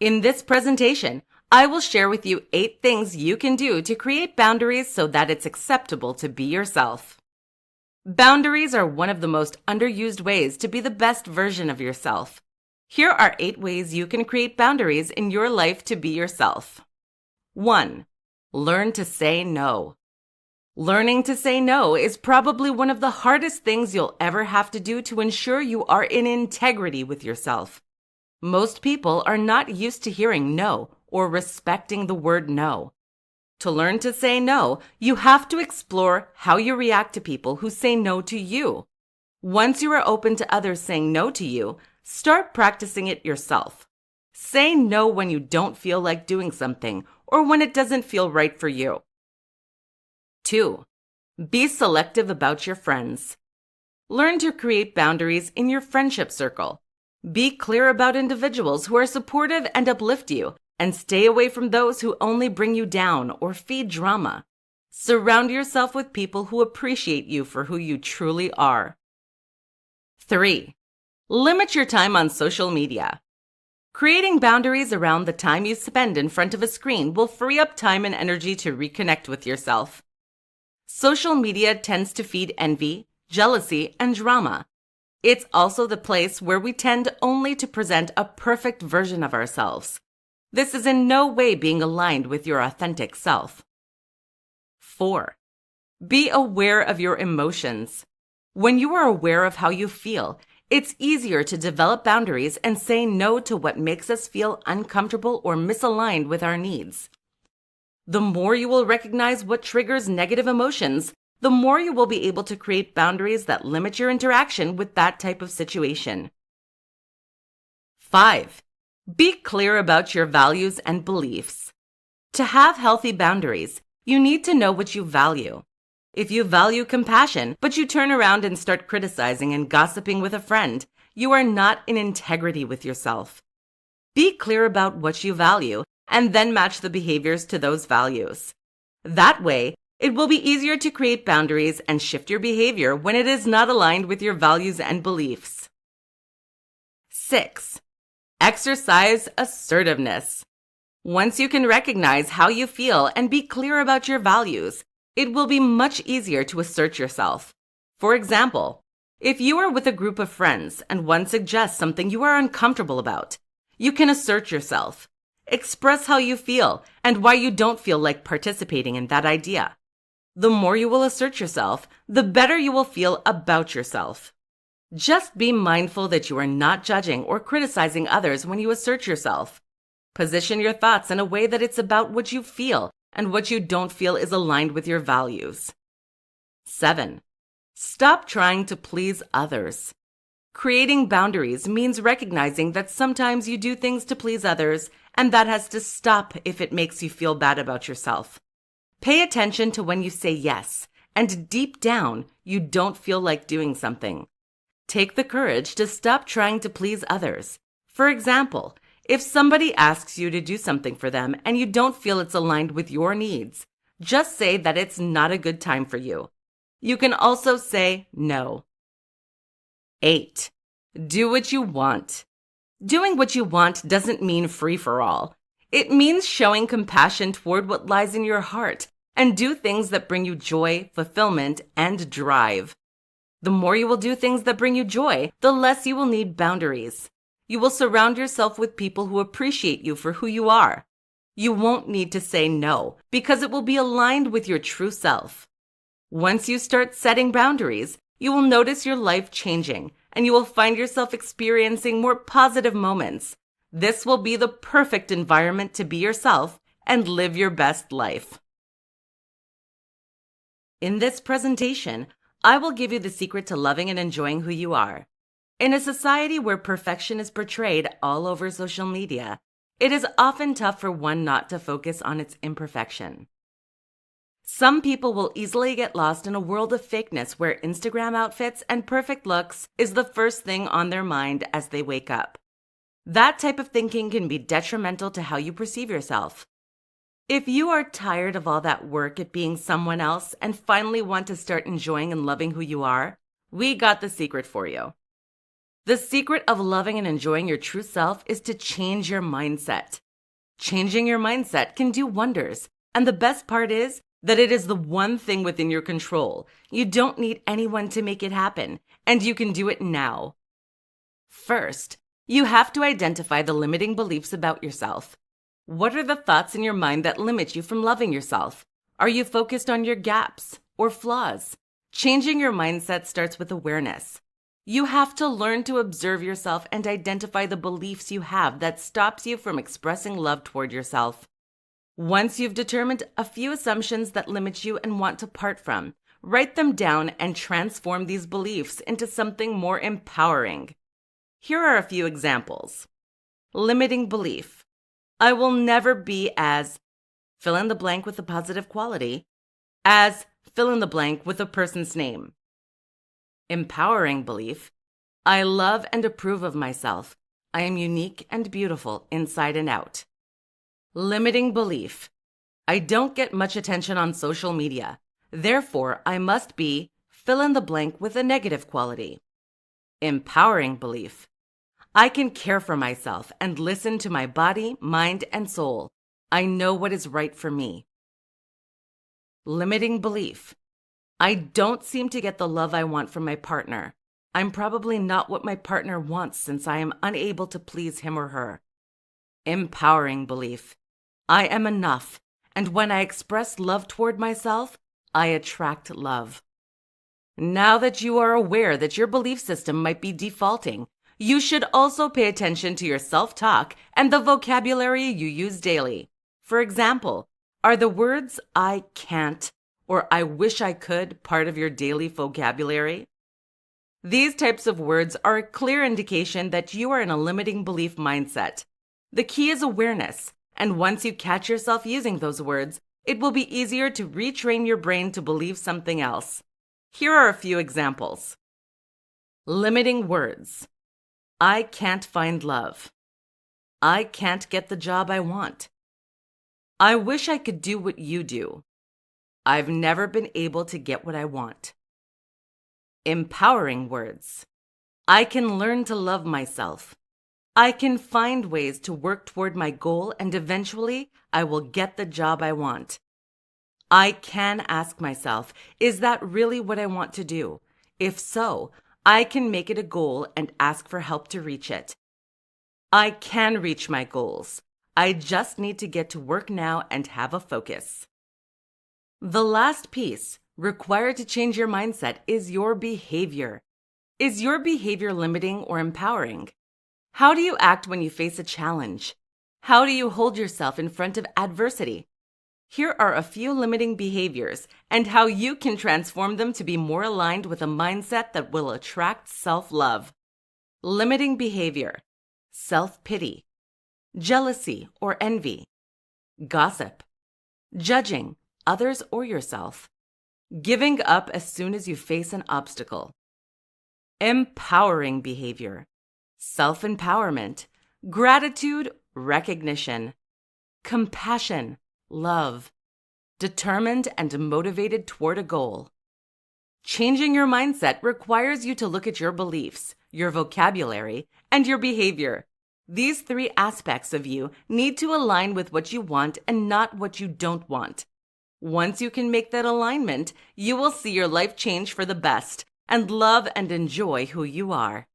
In this presentation, I will share with you 8 things you can do to create boundaries so that it's acceptable to be yourself. Boundaries are one of the most underused ways to be the best version of yourself. Here are 8 ways you can create boundaries in your life to be yourself. 1. Learn to say no. Learning to say no is probably one of the hardest things you'll ever have to do to ensure you are in integrity with yourself. Most people are not used to hearing no or respecting the word no. To learn to say no, you have to explore how you react to people who say no to you. Once you are open to others saying no to you, start practicing it yourself. Say no when you don't feel like doing something or when it doesn't feel right for you. 2. Be selective about your friends. Learn to create boundaries in your friendship circle. Be clear about individuals who are supportive and uplift you, and stay away from those who only bring you down or feed drama. Surround yourself with people who appreciate you for who you truly are. 3. Limit your time on social media. Creating boundaries around the time you spend in front of a screen will free up time and energy to reconnect with yourself. Social media tends to feed envy, jealousy, and drama. It's also the place where we tend only to present a perfect version of ourselves. This is in no way being aligned with your authentic self. 4. Be aware of your emotions. When you are aware of how you feel, it's easier to develop boundaries and say no to what makes us feel uncomfortable or misaligned with our needs. The more you will recognize what triggers negative emotions, the more you will be able to create boundaries that limit your interaction with that type of situation. 5. Be clear about your values and beliefs. To have healthy boundaries, you need to know what you value. If you value compassion, but you turn around and start criticizing and gossiping with a friend, you are not in integrity with yourself. Be clear about what you value and then match the behaviors to those values. That way, it will be easier to create boundaries and shift your behavior when it is not aligned with your values and beliefs. 6. Exercise assertiveness. Once you can recognize how you feel and be clear about your values, it will be much easier to assert yourself. For example, if you are with a group of friends and one suggests something you are uncomfortable about, you can assert yourself. Express how you feel and why you don't feel like participating in that idea. The more you will assert yourself, the better you will feel about yourself. Just be mindful that you are not judging or criticizing others when you assert yourself. Position your thoughts in a way that it's about what you feel and what you don't feel is aligned with your values. 7. Stop trying to please others. Creating boundaries means recognizing that sometimes you do things to please others, and that has to stop if it makes you feel bad about yourself. Pay attention to when you say yes, and deep down, you don't feel like doing something. Take the courage to stop trying to please others. For example, if somebody asks you to do something for them and you don't feel it's aligned with your needs, just say that it's not a good time for you. You can also say no. 8. Do what you want. Doing what you want doesn't mean free for all. It means showing compassion toward what lies in your heart and do things that bring you joy, fulfillment, and drive. The more you will do things that bring you joy, the less you will need boundaries. You will surround yourself with people who appreciate you for who you are. You won't need to say no because it will be aligned with your true self. Once you start setting boundaries, you will notice your life changing and you will find yourself experiencing more positive moments. This will be the perfect environment to be yourself and live your best life. In this presentation, I will give you the secret to loving and enjoying who you are. In a society where perfection is portrayed all over social media, it is often tough for one not to focus on its imperfection. Some people will easily get lost in a world of fakeness where Instagram outfits and perfect looks is the first thing on their mind as they wake up. That type of thinking can be detrimental to how you perceive yourself. If you are tired of all that work at being someone else and finally want to start enjoying and loving who you are, we got the secret for you. The secret of loving and enjoying your true self is to change your mindset. Changing your mindset can do wonders, and the best part is that it is the one thing within your control. You don't need anyone to make it happen, and you can do it now. First, you have to identify the limiting beliefs about yourself. What are the thoughts in your mind that limit you from loving yourself? Are you focused on your gaps or flaws? Changing your mindset starts with awareness. You have to learn to observe yourself and identify the beliefs you have that stops you from expressing love toward yourself. Once you've determined a few assumptions that limit you and want to part from, write them down and transform these beliefs into something more empowering. Here are a few examples. Limiting belief. I will never be as fill in the blank with a positive quality, as fill in the blank with a person's name. Empowering belief. I love and approve of myself. I am unique and beautiful inside and out. Limiting belief. I don't get much attention on social media. Therefore, I must be fill in the blank with a negative quality. Empowering belief. I can care for myself and listen to my body, mind, and soul. I know what is right for me. Limiting belief. I don't seem to get the love I want from my partner. I'm probably not what my partner wants since I am unable to please him or her. Empowering belief. I am enough, and when I express love toward myself, I attract love. Now that you are aware that your belief system might be defaulting, you should also pay attention to your self-talk and the vocabulary you use daily. For example, are the words I can't or I wish I could part of your daily vocabulary? These types of words are a clear indication that you are in a limiting belief mindset. The key is awareness, and once you catch yourself using those words, it will be easier to retrain your brain to believe something else. Here are a few examples. Limiting words. I can't find love. I can't get the job I want. I wish I could do what you do. I've never been able to get what I want. Empowering words. I can learn to love myself. I can find ways to work toward my goal and eventually I will get the job I want. I can ask myself, is that really what I want to do? If so, I can make it a goal and ask for help to reach it. I can reach my goals. I just need to get to work now and have a focus. The last piece required to change your mindset is your behavior. Is your behavior limiting or empowering? How do you act when you face a challenge? How do you hold yourself in front of adversity? Here are a few limiting behaviors and how you can transform them to be more aligned with a mindset that will attract self-love. Limiting behavior. Self-pity. Jealousy or envy. Gossip. Judging others or yourself. Giving up as soon as you face an obstacle. Empowering behavior. Self-empowerment. Gratitude, recognition. Compassion, love. Determined and motivated toward a goal. Changing your mindset requires you to look at your beliefs, your vocabulary, and your behavior. These three aspects of you need to align with what you want and not what you don't want. Once you can make that alignment, you will see your life change for the best and love and enjoy who you are.